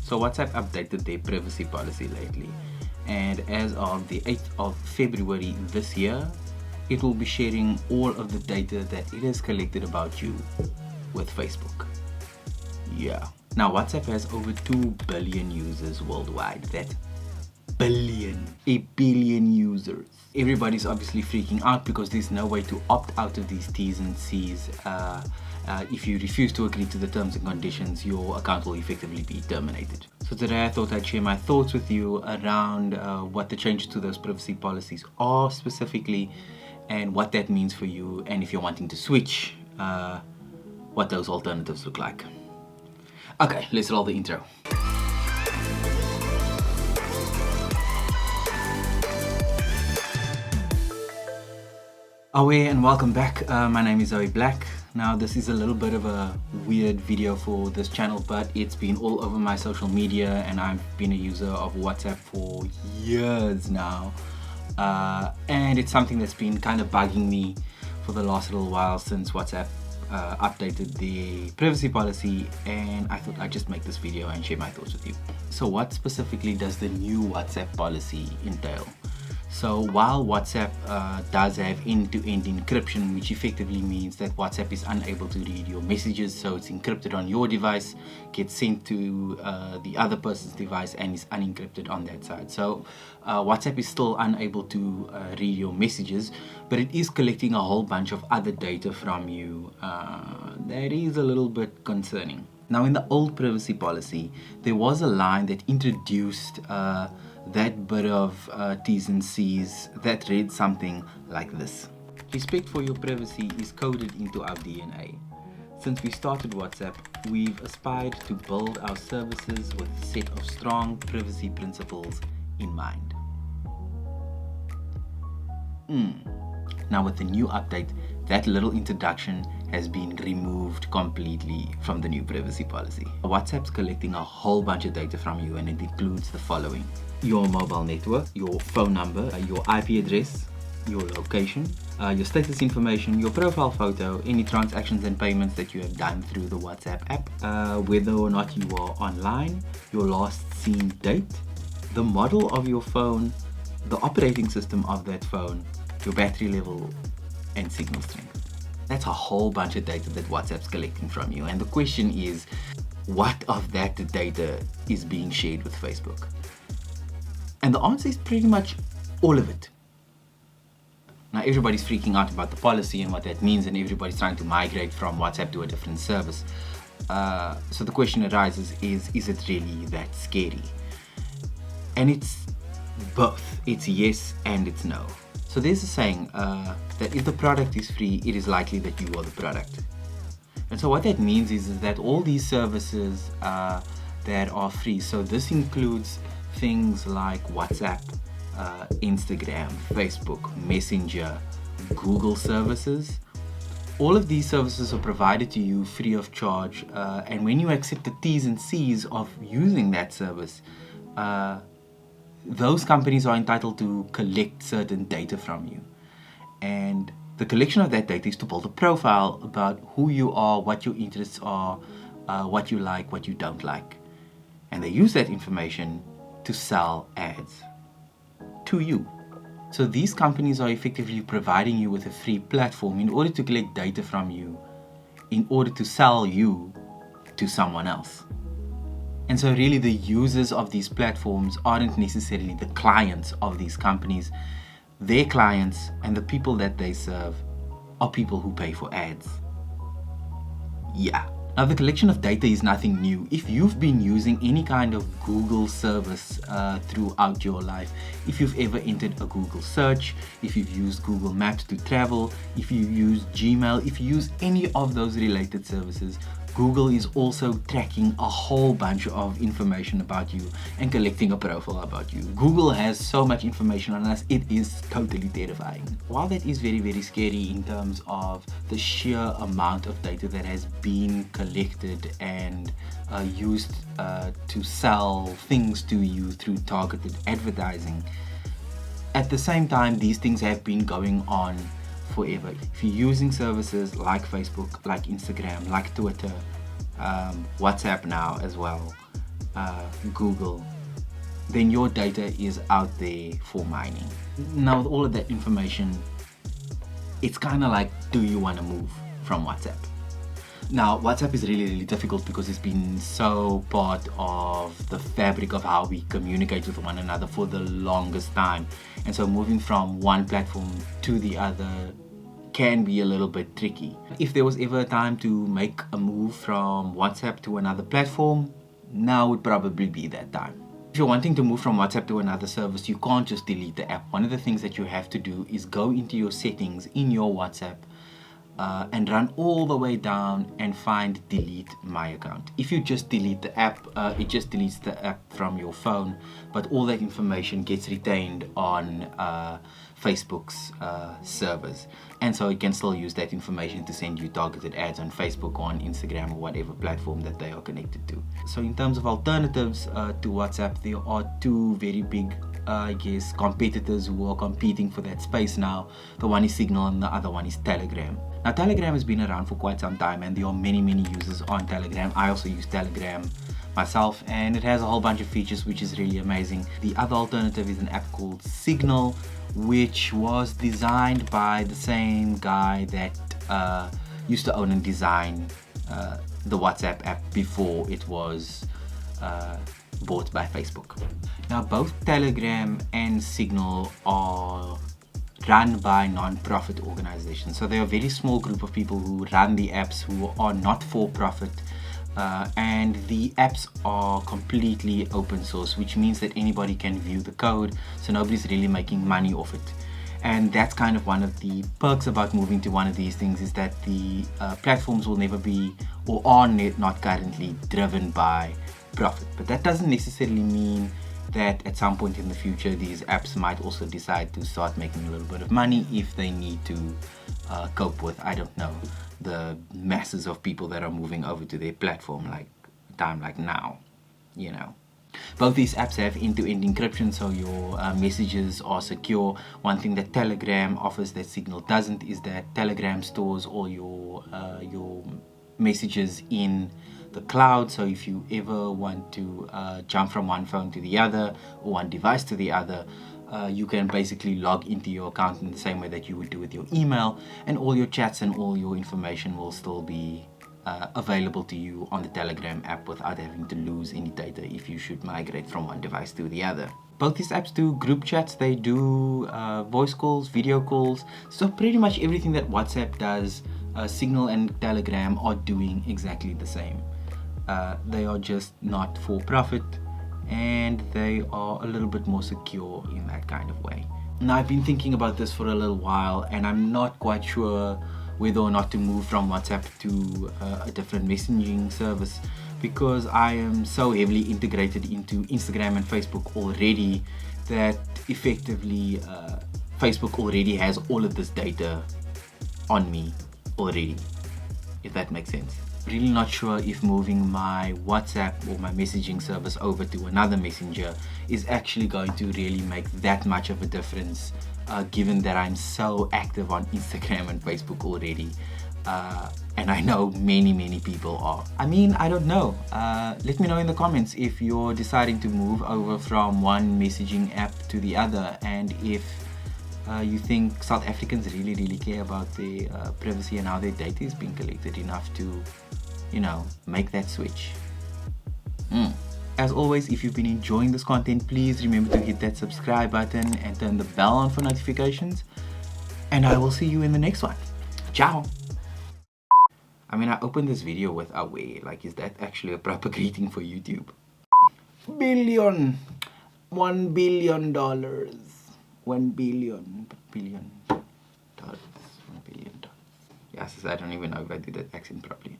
So WhatsApp updated their privacy policy lately, and as of the 8th of February this year, it will be sharing all of the data that it has collected about you with Facebook. Yeah. Now WhatsApp has over 2 billion users worldwide. That's a billion users. Everybody's obviously freaking out because there's no way to opt out of these T's and C's. If you refuse to agree to the terms and conditions, your account will effectively be terminated. So today I thought I'd share my thoughts with you around what the changes to those privacy policies are specifically, and what that means for you, and if you're wanting to switch, what those alternatives look like. Okay, let's roll the intro. Away and welcome back. My name is Zoey Black. Now this is a little bit of a weird video for this channel, but it's been all over my social media and I've been a user of WhatsApp for years now. And it's something that's been kind of bugging me for the last little while since WhatsApp updated the privacy policy, and I thought I'd just make this video and share my thoughts with you. So what specifically does the new WhatsApp policy entail? So while WhatsApp does have end-to-end encryption, which effectively means that WhatsApp is unable to read your messages, so it's encrypted on your device, gets sent to the other person's device, and is unencrypted on that side. So WhatsApp is still unable to read your messages, but it is collecting a whole bunch of other data from you. That is a little bit concerning. Now in the old privacy policy, there was a line that introduced that bit of T's and C's that read something like this. Respect for your privacy is coded into our DNA. Since we started WhatsApp, we've aspired to build our services with a set of strong privacy principles in mind. Now with the new update, that little introduction has been removed completely from the new privacy policy. WhatsApp's collecting a whole bunch of data from you, and it includes the following: your mobile network, your phone number, your IP address, your location, your status information, your profile photo, any transactions and payments that you have done through the WhatsApp app, whether or not you are online, your last seen date, the model of your phone, the operating system of that phone, your battery level, and signal strength. That's a whole bunch of data that WhatsApp's collecting from you, and the question is, what of that data is being shared with Facebook? And the answer is pretty much all of it. Now everybody's freaking out about the policy and what that means, and everybody's trying to migrate from WhatsApp to a different service. So the question arises, is it really that scary? And it's both. It's yes and it's no. So there's a saying that if the product is free, it is likely that you are the product. And so what that means is that all these services that are free, so this includes things like WhatsApp, Instagram, Facebook, Messenger, Google services. All of these services are provided to you free of charge, and when you accept the T's and C's of using that service, those companies are entitled to collect certain data from you. And the collection of that data is to build a profile about who you are, what your interests are, what you like, what you don't like. And they use that information to sell ads to you. So these companies are effectively providing you with a free platform in order to collect data from you, in order to sell you to someone else. And so really the users of these platforms aren't necessarily the clients of these companies. Their clients and the people that they serve are people who pay for ads. Yeah. Now the collection of data is nothing new. If you've been using any kind of Google service throughout your life, if you've ever entered a Google search, if you've used Google Maps to travel, if you use Gmail, if you use any of those related services, Google is also tracking a whole bunch of information about you and collecting a profile about you. Google has so much information on us, it is totally terrifying. While that is very, very scary in terms of the sheer amount of data that has been collected and used to sell things to you through targeted advertising, at the same time, these things have been going on forever. If you're using services like Facebook, like Instagram, like Twitter, WhatsApp now as well, Google, then your data is out there for mining. Now with all of that information, it's kind of like, do you want to move from WhatsApp? Now, WhatsApp is really difficult because it's been so part of the fabric of how we communicate with one another for the longest time. And so moving from one platform to the other can be a little bit tricky. If there was ever a time to make a move from WhatsApp to another platform, now would probably be that time. If you're wanting to move from WhatsApp to another service, you can't just delete the app. One of the things that you have to do is go into your settings in your WhatsApp and run all the way down and find delete my account. If you just delete the app, it just deletes the app from your phone, but all that information gets retained on Facebook's servers, and so it can still use that information to send you targeted ads on Facebook or on Instagram or whatever platform that they are connected to. So in terms of alternatives to WhatsApp, there are two very big competitors who are competing for that space now. The one is Signal and the other one is Telegram. Now Telegram has been around for quite some time and there are many users on Telegram. I also use Telegram myself and it has a whole bunch of features which is really amazing. The other alternative is an app called Signal, which was designed by the same guy that used to own and design the WhatsApp app before it was bought by Facebook. Now both Telegram and Signal are run by non-profit organizations. So they're a very small group of people who run the apps who are not for profit, and the apps are completely open source, which means that anybody can view the code, so nobody's really making money off it. And that's kind of one of the perks about moving to one of these things, is that the platforms will never be, or are not currently driven by profit. But that doesn't necessarily mean that at some point in the future these apps might also decide to start making a little bit of money if they need to cope with, I don't know, the masses of people that are moving over to their platform like time like now, you know. Both these apps have end-to-end encryption, so your messages are secure. One thing that Telegram offers that Signal doesn't is that Telegram stores all your messages in the cloud. So if you ever want to jump from one phone to the other or one device to the other, you can basically log into your account in the same way that you would do with your email, and all your chats and all your information will still be available to you on the Telegram app without having to lose any data if you should migrate from one device to the other. Both these apps do group chats, they do voice calls, video calls, so pretty much everything that WhatsApp does, Signal and Telegram are doing exactly the same. They are just not for profit and they are a little bit more secure in that kind of way. Now I've been thinking about this for a little while and I'm not quite sure whether or not to move from WhatsApp to a different messaging service, because I am so heavily integrated into Instagram and Facebook already that effectively Facebook already has all of this data on me already, if that makes sense. Really not sure if moving my WhatsApp or my messaging service over to another messenger is actually going to really make that much of a difference, given that I'm so active on Instagram and Facebook already, and I know many people are. I mean, I don't know. Let me know in the comments if you're deciding to move over from one messaging app to the other, and if you think South Africans really care about their privacy and how their data is being collected enough to, you know, make that switch. As always, if you've been enjoying this content, please remember to hit that subscribe button and turn the bell on for notifications. And I will see you in the next one. Ciao! I mean, I opened this video with away. Like, is that actually a proper greeting for YouTube? $1 billion dollars. $1 billion dollars. $1 billion dollars. Yes, I don't even know if I did that accent properly.